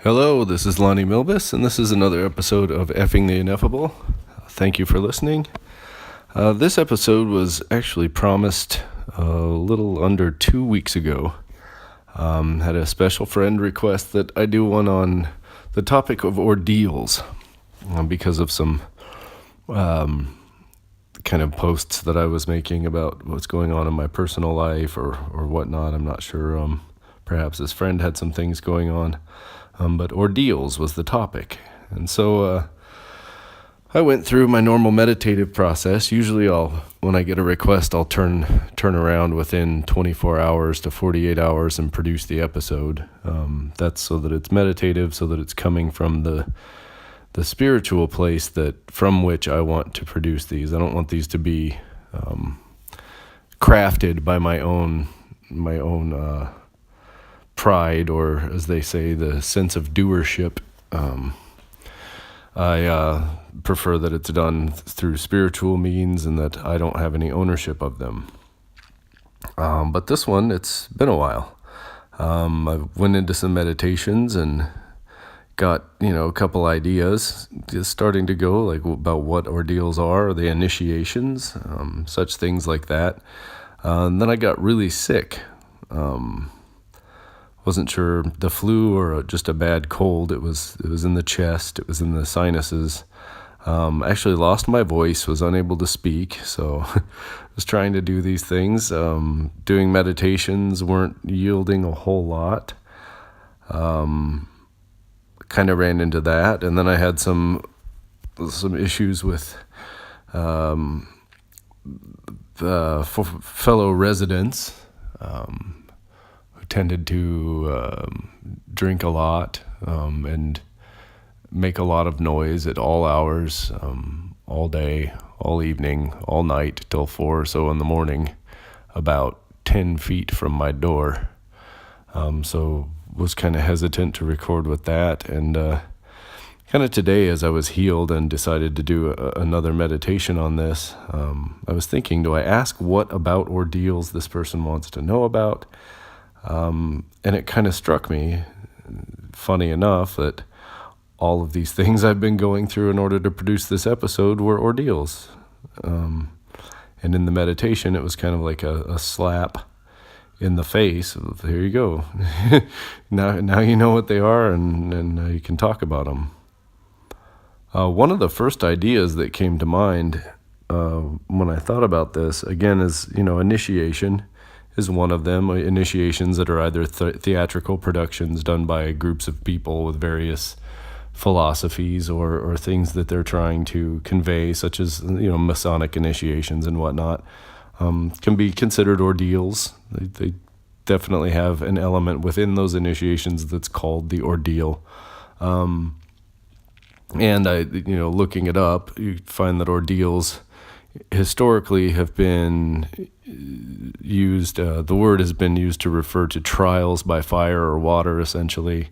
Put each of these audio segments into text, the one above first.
Hello, this is Lonnie Milbus, and this is another episode of Effing the Ineffable. Thank you for listening. This episode was actually promised a little under 2 weeks ago. Had a special friend request that I do one on the topic of ordeals because of some kind of posts that I was making about what's going on in my personal life or whatnot. I'm not sure. Perhaps this friend had some things going on. But ordeals was the topic. And so I went through my normal meditative process. Usually when I get a request, I'll turn around within 24 hours to 48 hours and produce the episode. That's so that it's meditative, so that it's coming from the spiritual place from which I want to produce these. I don't want these to be crafted by my own pride, or as they say, the sense of doership. I prefer that it's done through spiritual means and that I don't have any ownership of them. But this one, it's been a while. I went into some meditations and got, a couple ideas just starting to go, like about what ordeals are, the initiations, such things like that. And then I got really sick. Wasn't sure the flu or just a bad cold. It was in the chest. It was in the sinuses. Actually lost my voice, was unable to speak. So was trying to do these things. Doing meditations weren't yielding a whole lot. Kind of ran into that. And then I had some issues with the fellow residents. Tended to drink a lot and make a lot of noise at all hours, all day, all evening, all night till 4 or so in the morning, about 10 feet from my door. So was kind of hesitant to record with that. And kind of today, as I was healed and decided to do another meditation on this, I was thinking, do I ask what about ordeals this person wants to know about? And it kind of struck me, funny enough, that all of these things I've been going through in order to produce this episode were ordeals. And in the meditation, it was kind of like a slap in the face. Here you go. Now you know what they are, and you can talk about them. One of the first ideas that came to mind when I thought about this, again, is, initiation is one of them. Initiations that are either theatrical productions done by groups of people with various philosophies or things that they're trying to convey, such as Masonic initiations and whatnot, can be considered ordeals. They definitely have an element within those initiations that's called the ordeal. And I, looking it up, you find that ordeals historically have been used, the word has been used to refer to trials by fire or water, essentially,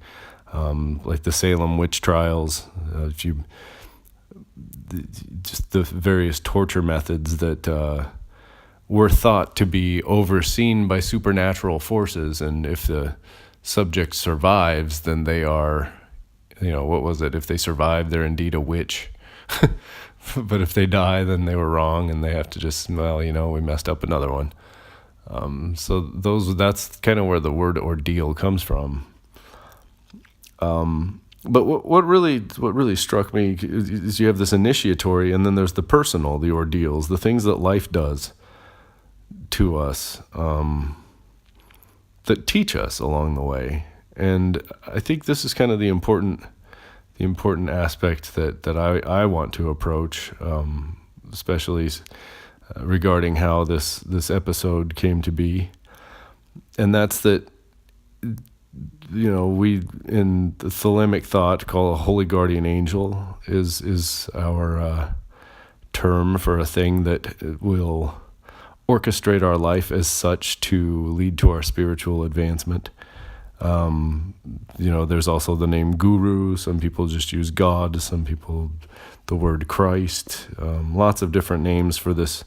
like the Salem witch trials. Just the various torture methods that were thought to be overseen by supernatural forces, and if the subject survives, then they are, if they survive, they're indeed a witch. But if they die, then they were wrong, and they have to just, we messed up another one. So that's kind of where the word ordeal comes from. But what really struck me is you have this initiatory, and then there's the personal, the ordeals, the things that life does to us, that teach us along the way. And I think this is kind of the important aspect that I want to approach, especially regarding how this episode came to be. And that's that, we in the Thelemic thought call a holy guardian angel is our term for a thing that will orchestrate our life as such to lead to our spiritual advancement. There's also the name guru. Some people just use God. Some people the word Christ. Lots of different names for this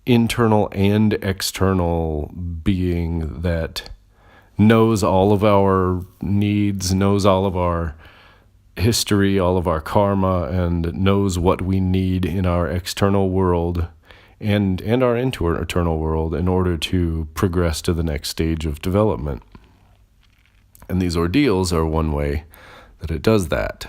internal and external being that knows all of our needs, knows all of our history, all of our karma, and knows what we need in our external world and our internal world in order to progress to the next stage of development. And these ordeals are one way that it does that.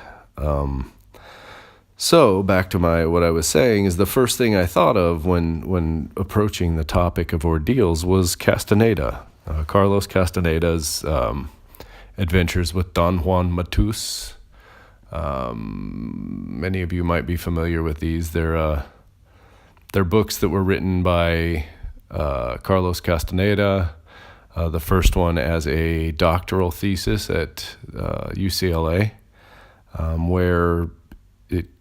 So back to what I was saying is the first thing I thought of when approaching the topic of ordeals was Castaneda, Carlos Castaneda's adventures with Don Juan Matus. Many of you might be familiar with these. They're books that were written by Carlos Castaneda. The first one as a doctoral thesis at UCLA, where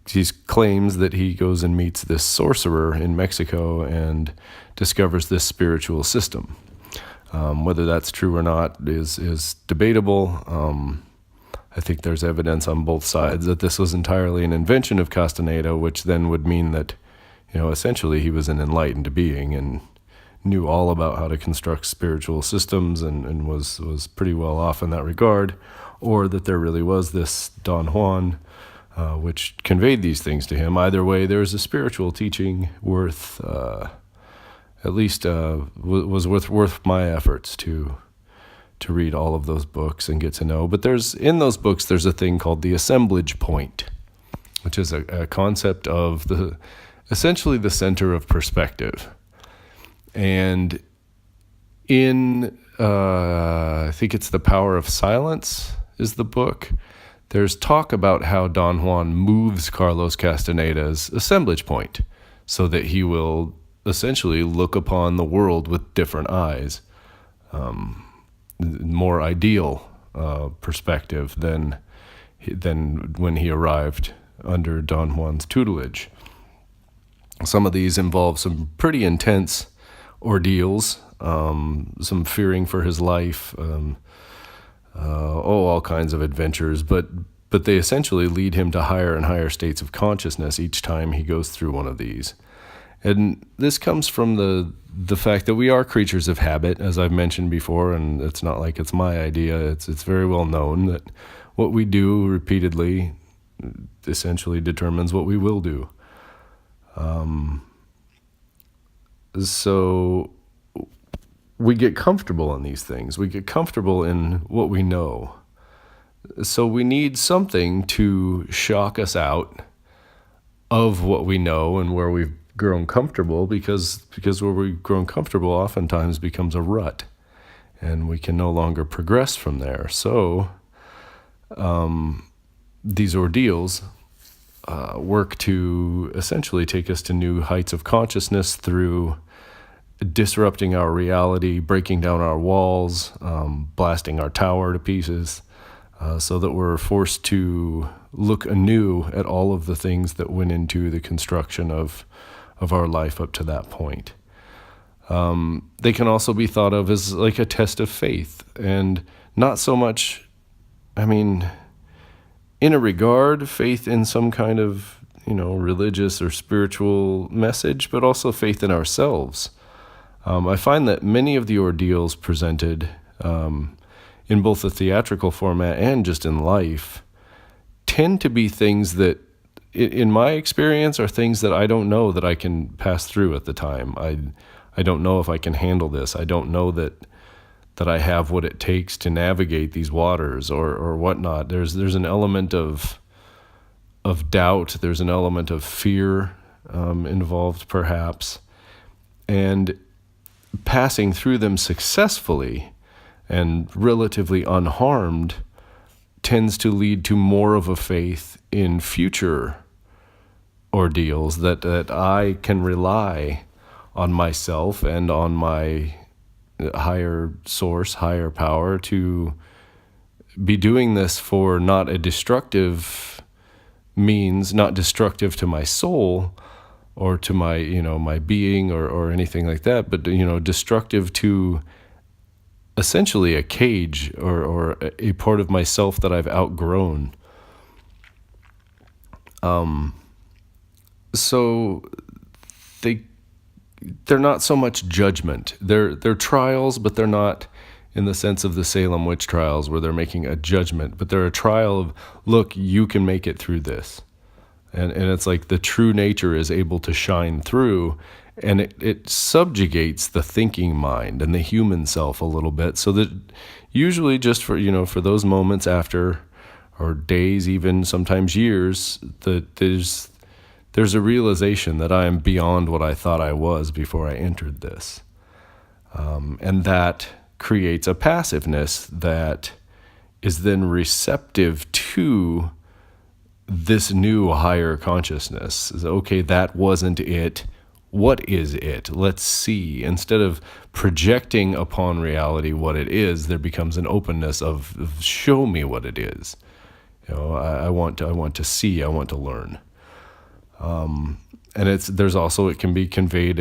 he claims that he goes and meets this sorcerer in Mexico and discovers this spiritual system. Whether that's true or not is debatable. I think there's evidence on both sides that this was entirely an invention of Castaneda, which then would mean that, essentially he was an enlightened being and knew all about how to construct spiritual systems and was pretty well off in that regard, or that there really was this Don Juan, which conveyed these things to him. Either way, there's a spiritual teaching worth, at least was worth my efforts to read all of those books and get to know. But in those books, there's a thing called the assemblage point, which is a concept of essentially the center of perspective. And in, I think it's The Power of Silence is the book, there's talk about how Don Juan moves Carlos Castaneda's assemblage point so that he will essentially look upon the world with different eyes. More ideal perspective than when he arrived under Don Juan's tutelage. Some of these involve some pretty intense ordeals, some fearing for his life, all kinds of adventures, but they essentially lead him to higher and higher states of consciousness each time he goes through one of these. And this comes from the fact that we are creatures of habit, as I've mentioned before, and it's not like it's my idea. It's very well known that what we do repeatedly essentially determines what we will do. So we get comfortable in these things. We get comfortable in what we know. So we need something to shock us out of what we know and where we've grown comfortable, because where we've grown comfortable oftentimes becomes a rut, and we can no longer progress from there. So these ordeals work to essentially take us to new heights of consciousness through disrupting our reality, breaking down our walls, blasting our tower to pieces, so that we're forced to look anew at all of the things that went into the construction of our life up to that point. They can also be thought of as like a test of faith, and not so much, in a regard, faith in some kind of, religious or spiritual message, but also faith in ourselves. I find that many of the ordeals presented in both the theatrical format and just in life tend to be things that, in my experience, are things that I don't know that I can pass through at the time. I don't know if I can handle this. I don't know that I have what it takes to navigate these waters or whatnot. There's an element of doubt. There's an element of fear involved, perhaps, and passing through them successfully and relatively unharmed tends to lead to more of a faith in future ordeals that I can rely on myself and on my higher source, higher power to be doing this for not a destructive means, not destructive to my soul or to my, my being or anything like that, but, destructive to essentially a cage or a part of myself that I've outgrown. So they're not so much judgment. They're trials, but they're not in the sense of the Salem witch trials, where they're making a judgment, but they're a trial of, look, you can make it through this. And it's like the true nature is able to shine through, and it subjugates the thinking mind and the human self a little bit, so that usually just for those moments after, or days, even sometimes years, that there's a realization that I am beyond what I thought I was before I entered this. And that creates a passiveness that is then receptive to this new higher consciousness. Okay, that wasn't it. What is it? Let's see. Instead of projecting upon reality what it is, there becomes an openness of show me what it is. I want to see. I want to learn. And it can be conveyed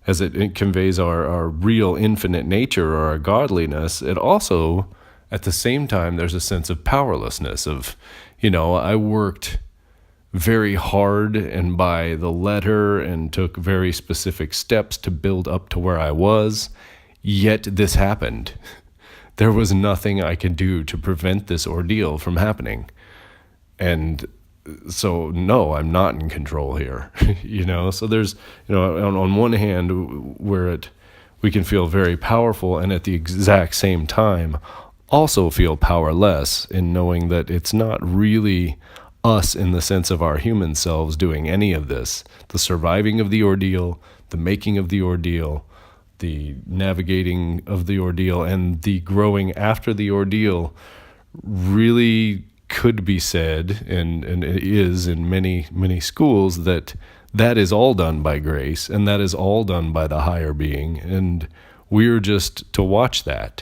as it conveys our real infinite nature or our godliness. It also, at the same time, there's a sense of powerlessness of, I worked very hard and by the letter and took very specific steps to build up to where I was, yet this happened. There was nothing I could do to prevent this ordeal from happening. And so, no, I'm not in control here, So there's, on one hand, where we can feel very powerful, and at the exact same time, also feel powerless in knowing that it's not really us in the sense of our human selves doing any of this. The surviving of the ordeal, the making of the ordeal, the navigating of the ordeal, and the growing after the ordeal really could be said, and it is in many, many schools, that is all done by grace, and that is all done by the higher being, and we're just to watch that.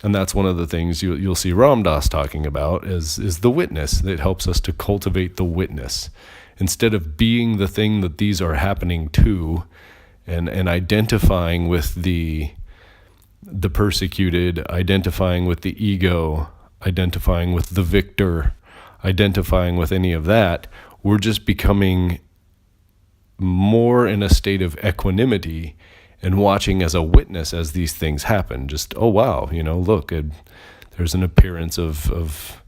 And that's one of the things you'll see Ram Dass talking about is the witness that helps us to cultivate the witness. Instead of being the thing that these are happening to, and identifying with the persecuted, identifying with the ego, identifying with the victor, identifying with any of that, we're just becoming more in a state of equanimity and watching as a witness as these things happen. Just, oh wow, look, there's an appearance of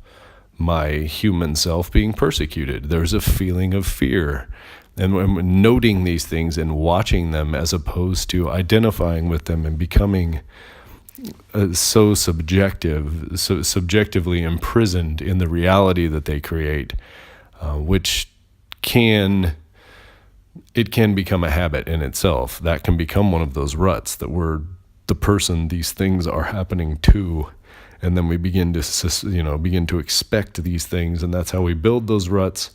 my human self being persecuted. There's a feeling of fear. And noting these things and watching them as opposed to identifying with them and becoming so subjectively imprisoned in the reality that they create, which can become a habit in itself. That can become one of those ruts that we're the person these things are happening to, and then we begin to expect these things, and that's how we build those ruts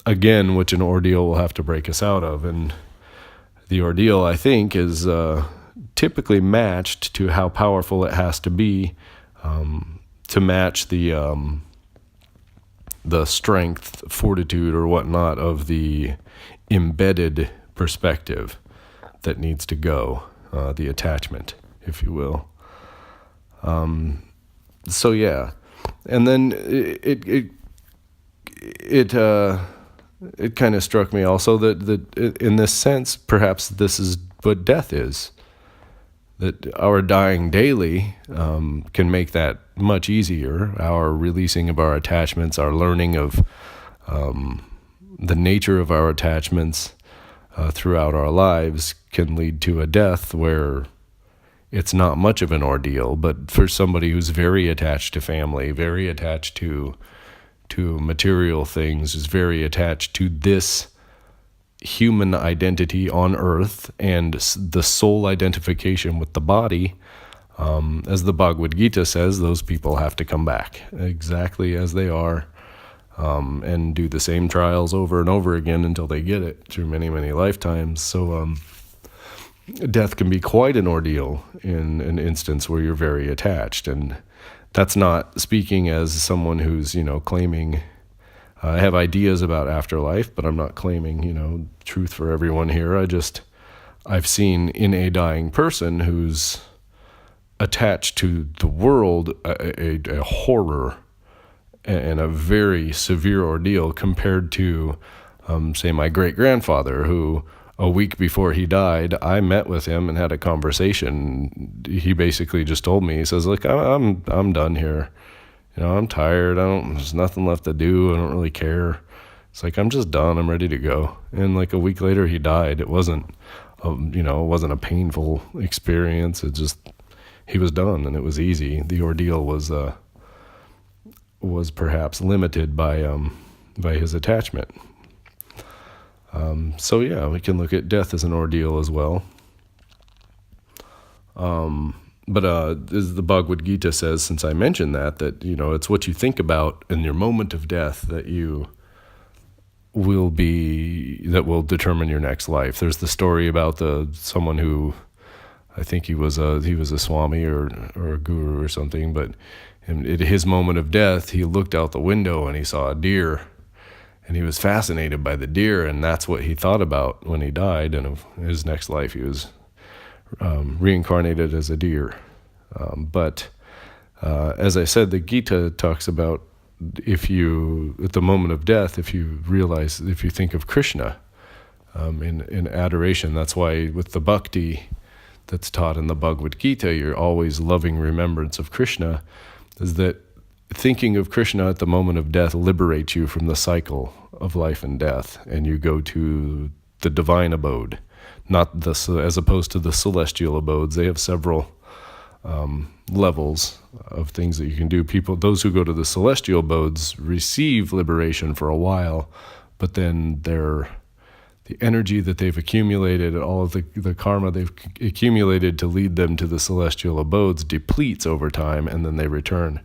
again, which an ordeal will have to break us out of. And the ordeal, I think, is typically matched to how powerful it has to be to match the strength, fortitude, or whatnot of the embedded perspective that needs to go, the attachment, if you will. So yeah, and then it kind of struck me also that in this sense, perhaps this is what death is. That our dying daily can make that much easier. Our releasing of our attachments, our learning of the nature of our attachments throughout our lives can lead to a death where it's not much of an ordeal. But for somebody who's very attached to family, very attached to material things, is very attached to this human identity on earth and the soul identification with the body, as the Bhagavad Gita says, those people have to come back exactly as they are, and do the same trials over and over again until they get it through many, many lifetimes. So death can be quite an ordeal in an instance where you're very attached. And that's not speaking as someone who's, claiming I have ideas about afterlife, but I'm not claiming, truth for everyone here. I've seen in a dying person who's attached to the world a horror and a very severe ordeal compared to, say, my great-grandfather who, a week before he died, I met with him and had a conversation. He basically just told me, he says, "Look, I'm done here. I'm tired. There's nothing left to do. I don't really care." It's like, I'm just done. I'm ready to go. And like a week later, he died. It wasn't a painful experience. It just, he was done, and it was easy. The ordeal was perhaps limited by his attachment. So yeah, we can look at death as an ordeal as well. But as the Bhagavad Gita says, since I mentioned that it's what you think about in your moment of death that will determine your next life. There's the story about someone who, I think he was a swami or a guru or something, but in his moment of death, he looked out the window and he saw a deer. And he was fascinated by the deer, and that's what he thought about when he died. And in his next life, he was reincarnated as a deer. But as I said, the Gita talks about at the moment of death, if you think of Krishna in adoration, that's why with the bhakti that's taught in the Bhagavad Gita, you're always loving remembrance of Krishna, is that thinking of Krishna at the moment of death liberates you from the cycle of life and death, and you go to the divine abode, as opposed to the celestial abodes. They have several levels of things that you can do. Those who go to the celestial abodes receive liberation for a while, but then the energy that they've accumulated, all of the karma they've accumulated to lead them to the celestial abodes depletes over time, and then they return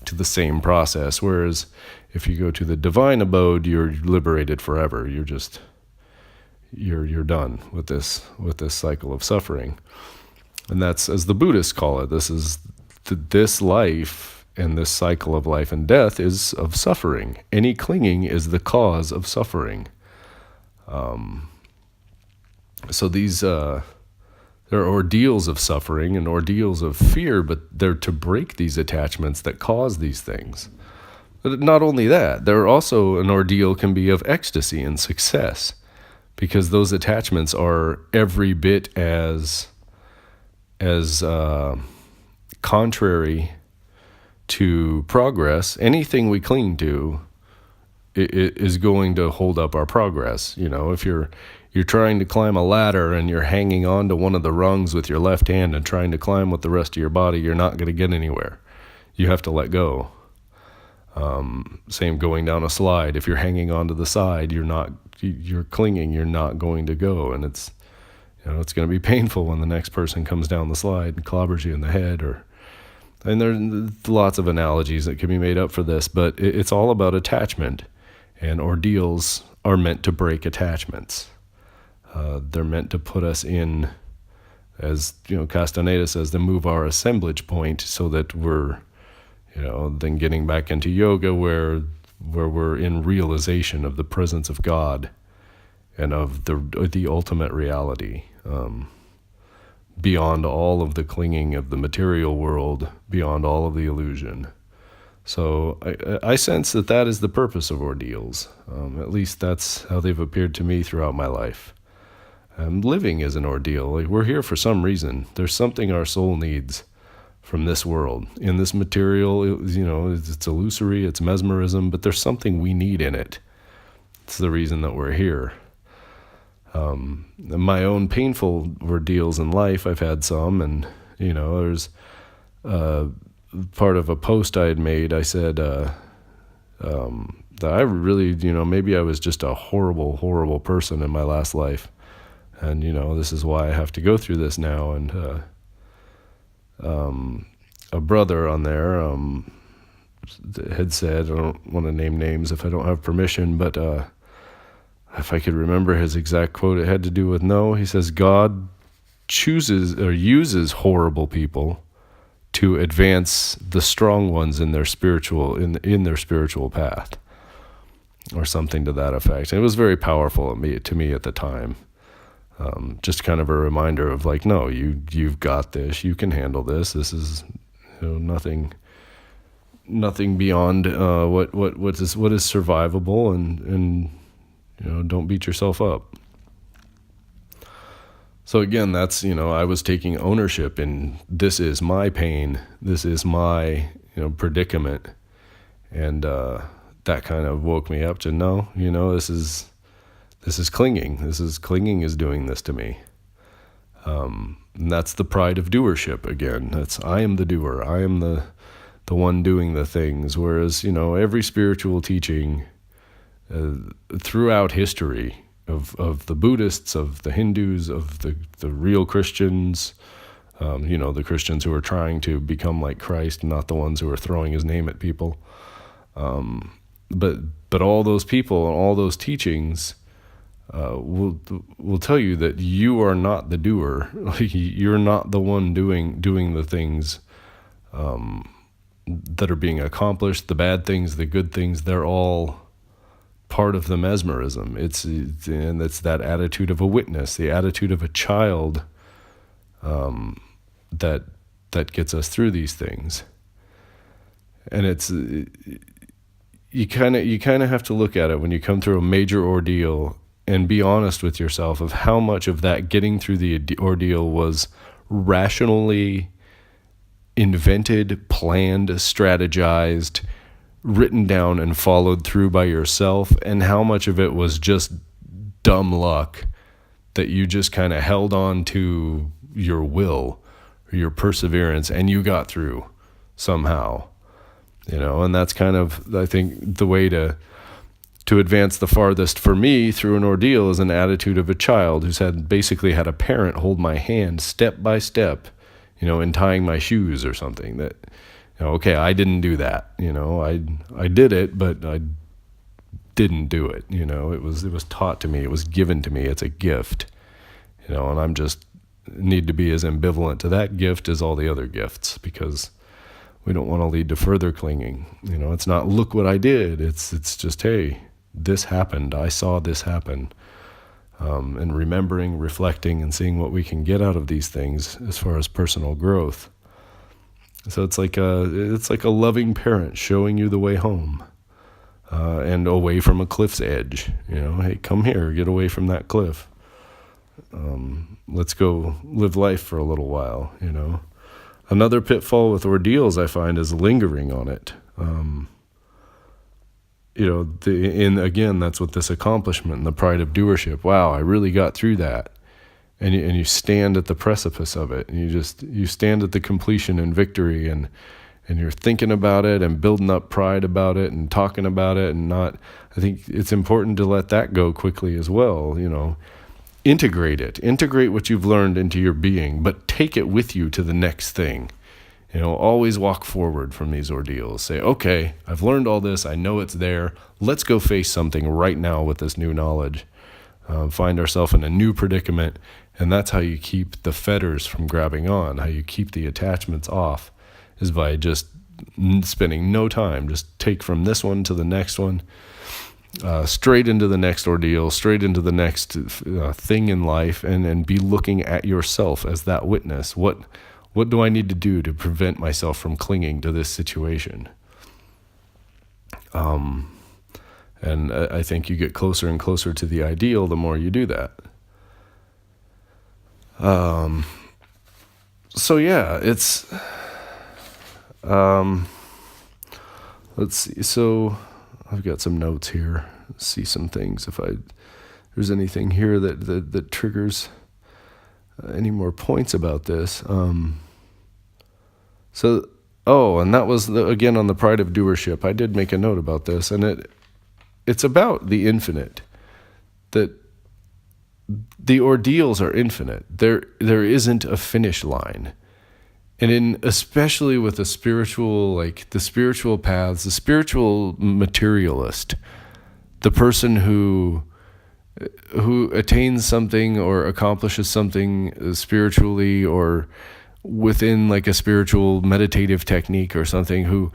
to the same process. Whereas if you go to the divine abode, you're liberated forever. You're done with this cycle of suffering. And that's, as the Buddhists call it, this life and this cycle of life and death is of suffering. Any clinging is the cause of suffering. So these there are ordeals of suffering and ordeals of fear, but they're to break these attachments that cause these things. But not only that, there are also an ordeal can be of ecstasy and success, because those attachments are every bit as contrary to progress. Anything we cling to is going to hold up our progress. If you're trying to climb a ladder and you're hanging on to one of the rungs with your left hand and trying to climb with the rest of your body, you're not going to get anywhere. You have to let go. Same going down a slide. If you're hanging onto the side, you're clinging, you're not going to go. And it's going to be painful when the next person comes down the slide and clobbers you in the head. And there's lots of analogies that can be made up for this, but it's all about attachment. And ordeals are meant to break attachments. They're meant to put us in, as Castaneda says, to move our assemblage point so that we're, then getting back into yoga where we're in realization of the presence of God and of the ultimate reality, beyond all of the clinging of the material world, beyond all of the illusion. So I sense that is the purpose of ordeals. At least that's how they've appeared to me throughout my life. Living is an ordeal. We're here for some reason. There's something our soul needs from this world. In this material, it's illusory, it's mesmerism, but there's something we need in it. It's the reason that we're here. My own painful ordeals in life, I've had some, and, there's part of a post I had made, I said that I really, maybe I was just a horrible, horrible person in my last life. And, this is why I have to go through this now. And a brother on there had said, I don't want to name names if I don't have permission, but if I could remember his exact quote, it had to do with he says, God chooses or uses horrible people to advance the strong ones in their spiritual in their spiritual path, or something to that effect. And it was very powerful to me at the time. Just kind of a reminder of no, you've got this, you can handle this. This is nothing beyond what is survivable, and don't beat yourself up. So again, that's, I was taking ownership in, this is my pain, this is my, predicament. And that kind of woke me up to, no, this is clinging. Clinging is doing this to me. And that's the pride of doership again. I am the doer. I am the one doing the things. Whereas, every spiritual teaching throughout history of the Buddhists, of the Hindus, of the real Christians, the Christians who are trying to become like Christ, not the ones who are throwing his name at people. But all those people and all those teachings will tell you that you are not the doer. You're not the one doing the things that are being accomplished. The bad things, the good things, they're all part of the mesmerism. It's that attitude of a witness, the attitude of a child, that gets us through these things. And it's you kind of have to look at it when you come through a major ordeal and be honest with yourself of how much of that getting through the ordeal was rationally invented, planned, strategized, written down and followed through by yourself, and how much of it was just dumb luck that you just kind of held on to your will or your perseverance and you got through somehow. And that's kind of, I think, the way to advance the farthest for me through an ordeal is an attitude of a child who's basically had a parent hold my hand step by step, in tying my shoes or something. That, okay, I didn't do that. I did it, but I didn't do it. It was taught to me. It was given to me. It's a gift. And I'm just need to be as ambivalent to that gift as all the other gifts, because we don't want to lead to further clinging. It's not, look what I did. It's just, hey, this happened. I saw this happen. And remembering, reflecting, and seeing what we can get out of these things as far as personal growth. So it's like a loving parent showing you the way home, and away from a cliff's edge. Hey, come here, get away from that cliff. Let's go live life for a little while. Another pitfall with ordeals I find is lingering on it. Again, that's what this accomplishment and the pride of doership. Wow, I really got through that. And you stand at the precipice of it, and you stand at the completion and victory, and you're thinking about it and building up pride about it and talking about it, and not. I think it's important to let that go quickly as well. Integrate what you've learned into your being, but take it with you to the next thing. Always walk forward from these ordeals. Say, okay, I've learned all this. I know it's there. Let's go face something right now with this new knowledge. Find ourselves in a new predicament. And that's how you keep the fetters from grabbing on, how you keep the attachments off, is by just spending no time. Just take from this one to the next one, straight into the next ordeal, straight into the next thing in life, and be looking at yourself as that witness. What do I need to do to prevent myself from clinging to this situation? And I think you get closer and closer to the ideal the more you do that. So yeah, it's, let's see. So I've got some notes here. See some things. If there's anything here that triggers any more points about this. And that was again on the pride of doership. I did make a note about this, and it's about the infinite. That the ordeals are infinite. There isn't a finish line. And especially with the spiritual paths, the spiritual materialist, the person who attains something or accomplishes something spiritually or within like a spiritual meditative technique or something,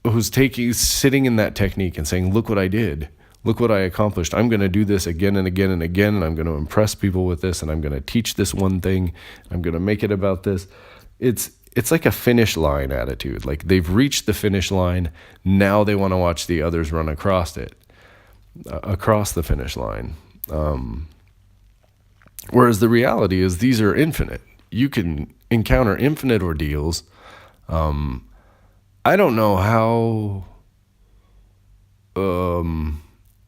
who's sitting in that technique and saying, look what I did. Look what I accomplished. I'm going to do this again and again and again, and I'm going to impress people with this, and I'm going to teach this one thing. I'm going to make it about this. It's like a finish line attitude. Like they've reached the finish line. Now they want to watch the others run across the finish line. Whereas the reality is these are infinite. You can encounter infinite ordeals. I don't know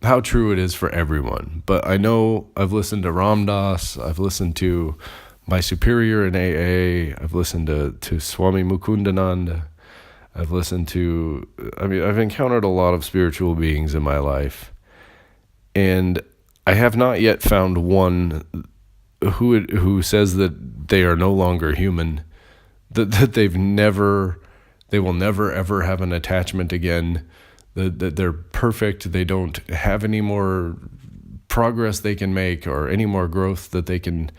how true it is for everyone, but I know I've listened to Ram Dass, I've listened to my superior in AA, I've listened to Swami Mukundananda, I've encountered a lot of spiritual beings in my life, and I have not yet found one who says that they are no longer human, that they will never ever have an attachment again, that they're perfect, they don't have any more progress they can make or any more growth that they can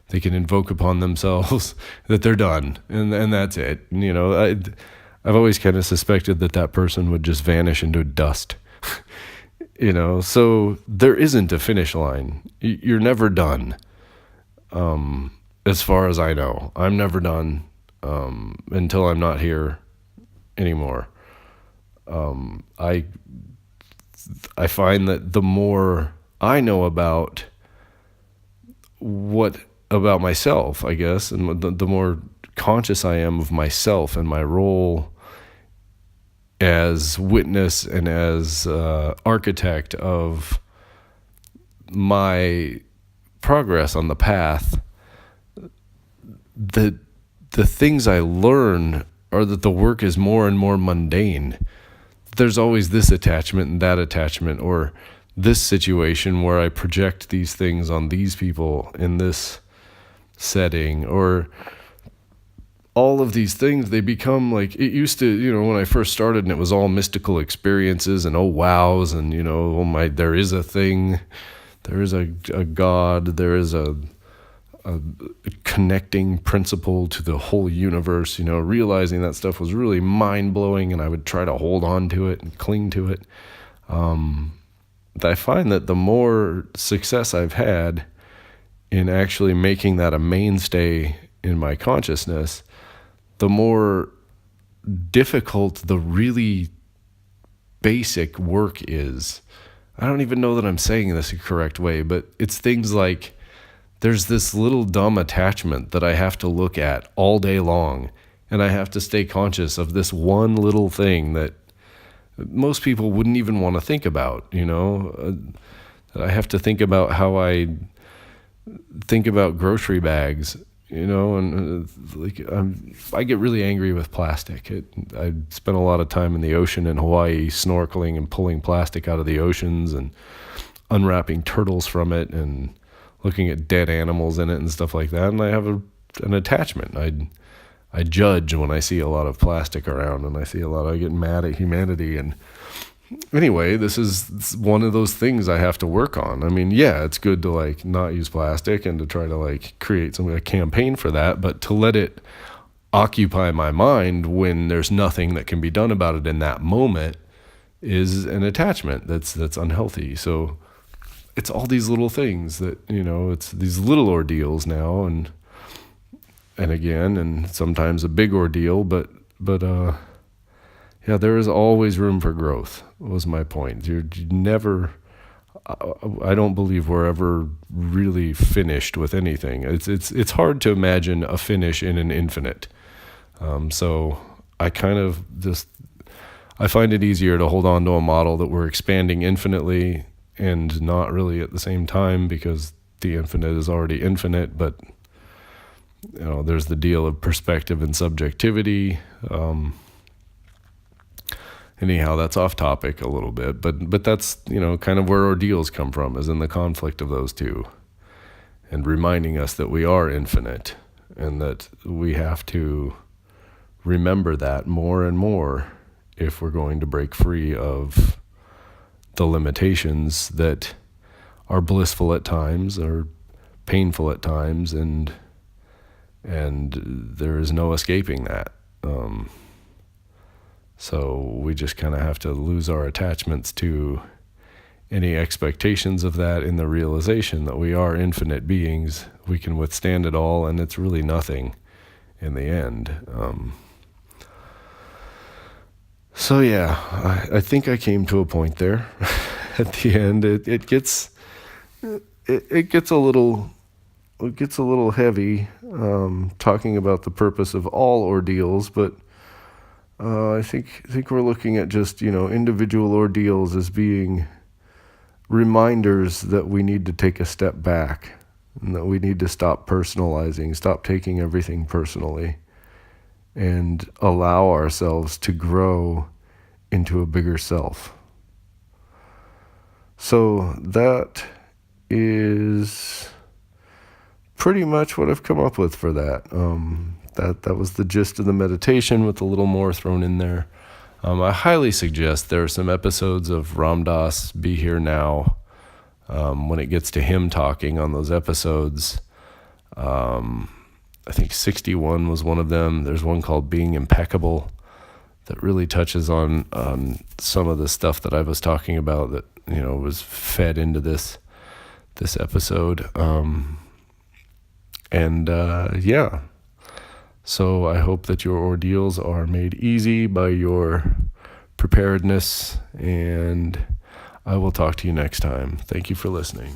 invoke upon themselves, that they're done and that's it. I've always kind of suspected that person would just vanish into dust. So there isn't a finish line. You're never done. As far as I know, I'm never done until I'm not here anymore. I find that the more I know about myself, I guess, and the more conscious I am of myself and my role as witness and as architect of my progress on the path, the things I learn are that the work is more and more mundane. There's always this attachment and that attachment, or this situation where I project these things on these people in this setting, or all of these things, they become like, it used to, when I first started and it was all mystical experiences and oh wows and, oh my, there is a thing, there is a God, there is a connecting principle to the whole universe, realizing that stuff was really mind-blowing, and I would try to hold on to it and cling to it. I find that the more success I've had in actually making that a mainstay in my consciousness, the more difficult the really basic work is. I don't even know that I'm saying this the correct way, but it's things like, there's this little dumb attachment that I have to look at all day long, and I have to stay conscious of this one little thing that most people wouldn't even want to think about, I have to think about how I think about grocery bags, and I get really angry with plastic. I spent a lot of time in the ocean in Hawaii snorkeling and pulling plastic out of the oceans and unwrapping turtles from it and looking at dead animals in it and stuff like that, and I have an attachment. I judge when I see a lot of plastic around, and I get mad at humanity. And anyway, this is one of those things I have to work on. It's good to not use plastic and to try to create a campaign for that, but to let it occupy my mind when there's nothing that can be done about it in that moment is an attachment that's unhealthy. So it's all these little things that, it's these little ordeals now and again, and sometimes a big ordeal, but there is always room for growth, was my point. You never, I don't believe we're ever really finished with anything. It's hard to imagine a finish in an infinite. So I kind of I find it easier to hold on to a model that we're expanding infinitely and not really at the same time, because the infinite is already infinite, but there's the deal of perspective and subjectivity. Anyhow, that's off topic a little bit, but that's kind of where ordeals come from, is in the conflict of those two, and reminding us that we are infinite and that we have to remember that more and more if we're going to break free of the limitations that are blissful at times or painful at times, and there is no escaping that. So we just kind of have to lose our attachments to any expectations of that, in the realization that we are infinite beings. We can withstand it all, and it's really nothing in the end. So yeah, I think I came to a point there. At the end, it gets a little it gets a little heavy talking about the purpose of all ordeals, but I think we're looking at just, individual ordeals as being reminders that we need to take a step back and that we need to stop personalizing, stop taking everything personally, and allow ourselves to grow into a bigger self. So that is pretty much what I've come up with for that. That was the gist of the meditation with a little more thrown in there. I highly suggest there are some episodes of Ram Dass Be Here Now. When it gets to him talking on those episodes, I think 61 was one of them. There's one called Being Impeccable that really touches on some of the stuff that I was talking about that, was fed into this episode. Yeah. So I hope that your ordeals are made easy by your preparedness, and I will talk to you next time. Thank you for listening.